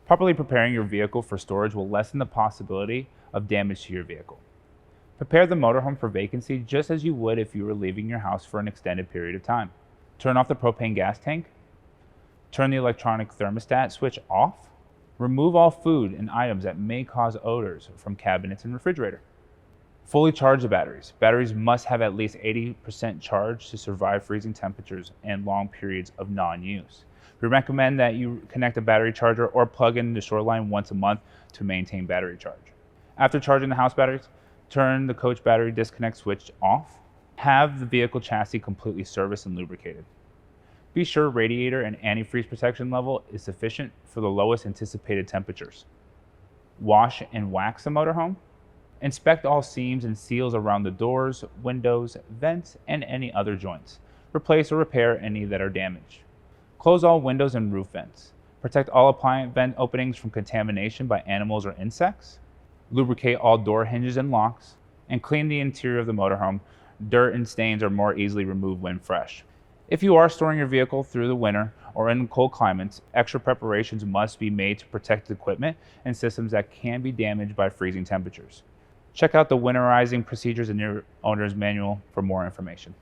Properly preparing your vehicle for storage will lessen the possibility of damage to your vehicle. Prepare the motorhome for vacancy just as you would if you were leaving your house for an extended period of time. Turn off the propane gas tank. Turn the electronic thermostat switch off. Remove all food and items that may cause odors from cabinets and refrigerator. Fully charge the batteries. Batteries must have at least 80% charge to survive freezing temperatures and long periods of non-use. We recommend that you connect a battery charger or plug in the Shoreline once a month to maintain battery charge. After charging the house batteries, turn the coach battery disconnect switch off. Have the vehicle chassis completely serviced and lubricated. Be sure radiator and antifreeze protection level is sufficient for the lowest anticipated temperatures. Wash and wax the motorhome. Inspect all seams and seals around the doors, windows, vents, and any other joints. Replace or repair any that are damaged. Close all windows and roof vents. Protect all appliance vent openings from contamination by animals or insects. Lubricate all door hinges and locks. And clean the interior of the motorhome. Dirt and stains are more easily removed when fresh. If you are storing your vehicle through the winter or in cold climates, extra preparations must be made to protect the equipment and systems that can be damaged by freezing temperatures. Check out the winterizing procedures in your owner's manual for more information.